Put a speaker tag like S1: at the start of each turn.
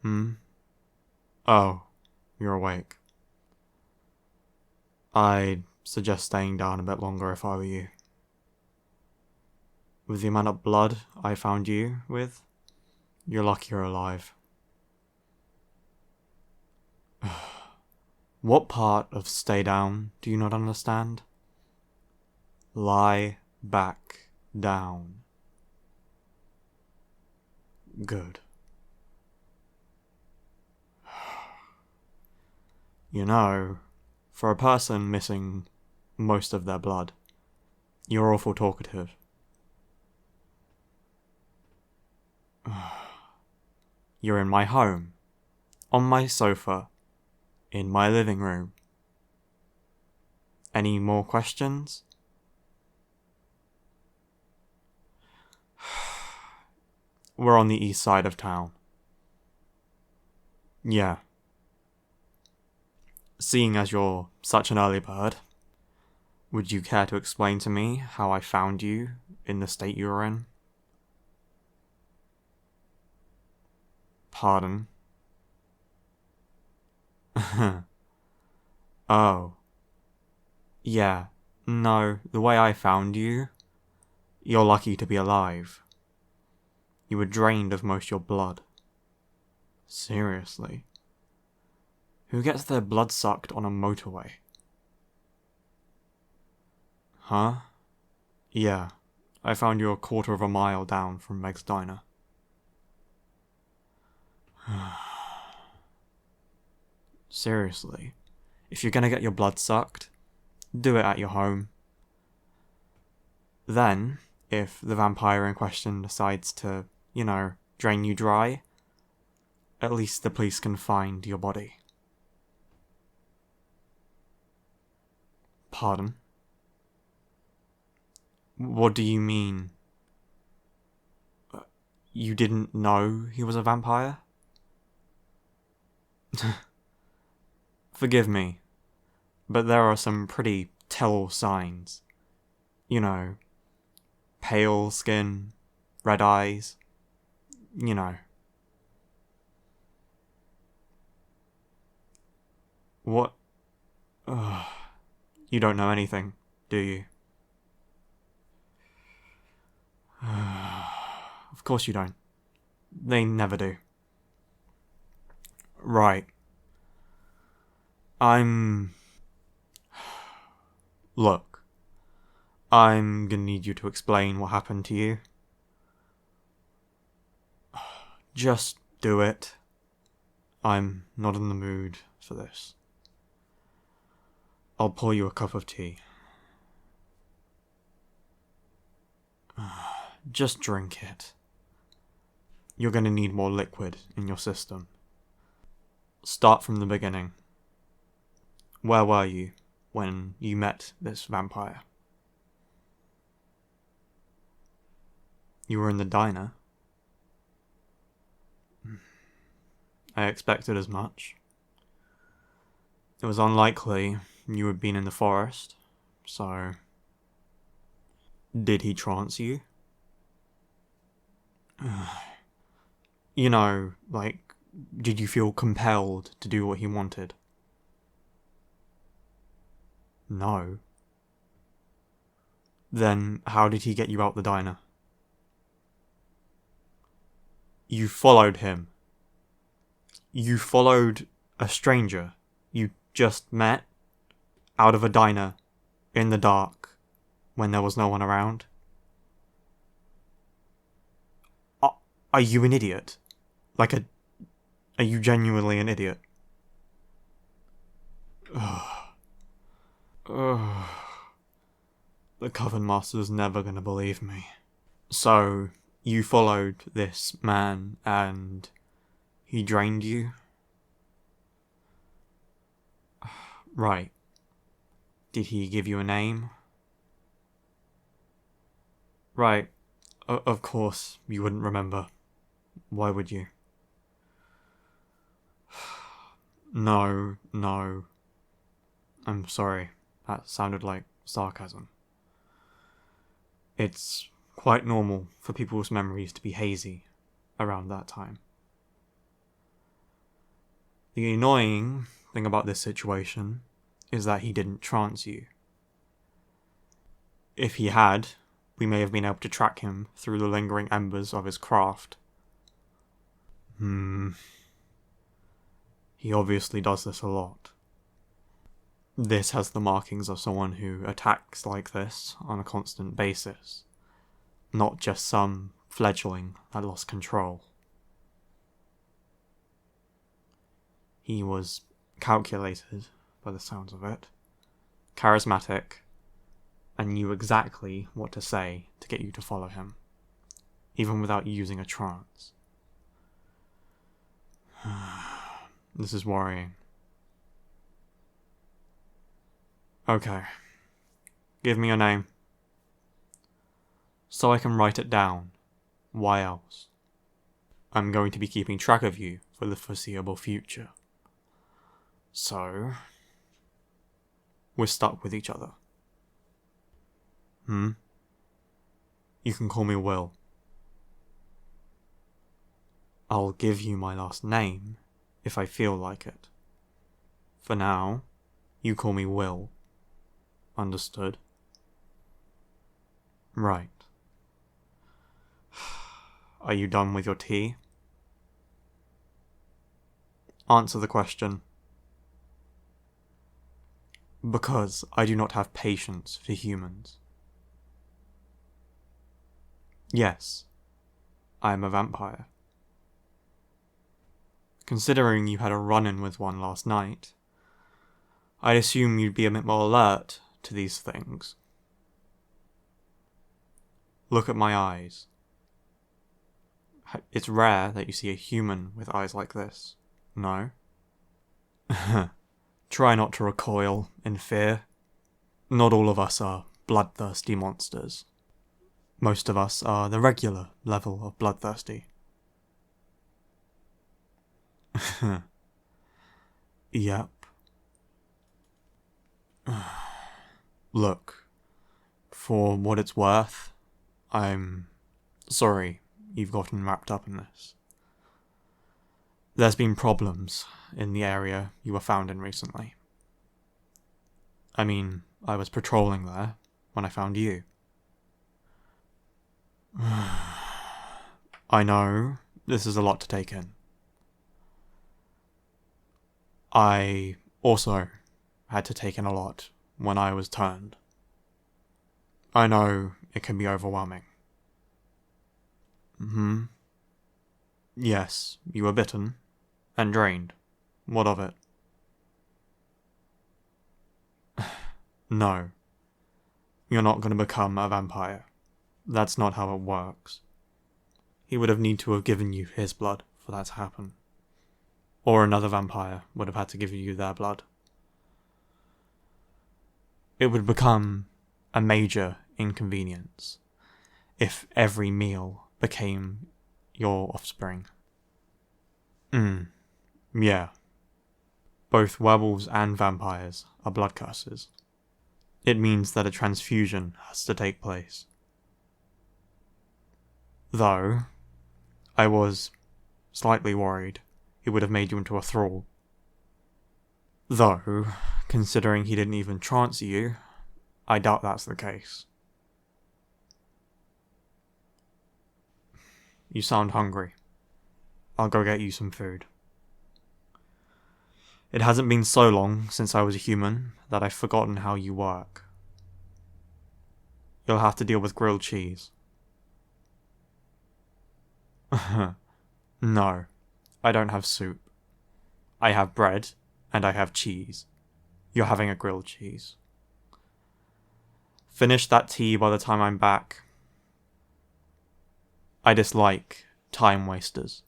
S1: Hmm? Oh, you're awake. I'd suggest staying down a bit longer if I were you. With the amount of blood I found you with, you're lucky you're alive. What part of stay down do you not understand? Lie back down. Good. You know, for a person missing most of their blood, you're awful talkative. You're in my home, on my sofa, in my living room. Any more questions? We're on the east side of town. Yeah. Seeing as you're such an early bird, would you care to explain to me how I found you in the state you were in? Pardon? Oh. Yeah. No, the way I found you, you're lucky to be alive. You were drained of most of your blood. Seriously? Who gets their blood sucked on a motorway? Huh? Yeah. I found you a quarter of a mile down from Meg's diner. Seriously? If you're gonna get your blood sucked, do it at your home. Then, if the vampire in question decides to, drain you dry, at least the police can find your body. Pardon? What do you mean? You didn't know he was a vampire? Forgive me, but there are some pretty tell signs. You know, pale skin, red eyes, you know. What? Ugh. You don't know anything, do you? Of course you don't. They never do. Right. Look, I'm gonna need you to explain what happened to you. Just do it. I'm not in the mood for this. I'll pour you a cup of tea. Just drink it. You're gonna need more liquid in your system. Start from the beginning. Where were you when you met this vampire? You were in the diner. I expected as much. It was unlikely you had been in the forest, so... Did he trance you? Did you feel compelled to do what he wanted? No. Then how did he get you out the diner? You followed him. You followed a stranger you just met out of a diner in the dark when there was no one around. Are you an idiot? Are you genuinely an idiot? Ugh. The Coven Master's never gonna believe me. So, you followed this man and he drained you? Right. Did he give you a name? Right. Of course, you wouldn't remember. Why would you? No. I'm sorry. That sounded like sarcasm. It's quite normal for people's memories to be hazy around that time. The annoying thing about this situation is that he didn't trance you. If he had, we may have been able to track him through the lingering embers of his craft. He obviously does this a lot. This has the markings of someone who attacks like this on a constant basis, not just some fledgling that lost control. He was calculated, by the sounds of it, charismatic, and knew exactly what to say to get you to follow him, even without using a trance. This is worrying. Okay. Give me your name. So I can write it down. Why else? I'm going to be keeping track of you for the foreseeable future. So, we're stuck with each other. You can call me Will. I'll give you my last name if I feel like it. For now, you call me Will. Understood? Right. Are you done with your tea? Answer the question. Because I do not have patience for humans. Yes, I am a vampire. Considering you had a run-in with one last night, I'd assume you'd be a bit more alert to these things. Look at my eyes. It's rare that you see a human with eyes like this, no? Try not to recoil in fear. Not all of us are bloodthirsty monsters. Most of us are the regular level of bloodthirsty. Yep. Look, for what it's worth, I'm sorry you've gotten wrapped up in this. There's been problems in the area you were found in recently. I mean, I was patrolling there when I found you. I know, this is a lot to take in. I also had to take in a lot when I was turned. I know it can be overwhelming. Yes, you were bitten and drained. What of it? No. You're not going to become a vampire. That's not how it works. He would have need to have given you his blood for that to happen. Or another vampire would have had to give you their blood. It would become a major inconvenience if every meal became your offspring. Yeah. Both werewolves and vampires are blood curses. It means that a transfusion has to take place. Though, I was slightly worried he would have made you into a thrall. Though, considering he didn't even trance you, I doubt that's the case. You sound hungry. I'll go get you some food. It hasn't been so long since I was a human that I've forgotten how you work. You'll have to deal with grilled cheese. No, I don't have soup. I have bread, and I have cheese. You're having a grilled cheese. Finish that tea by the time I'm back. I dislike time wasters.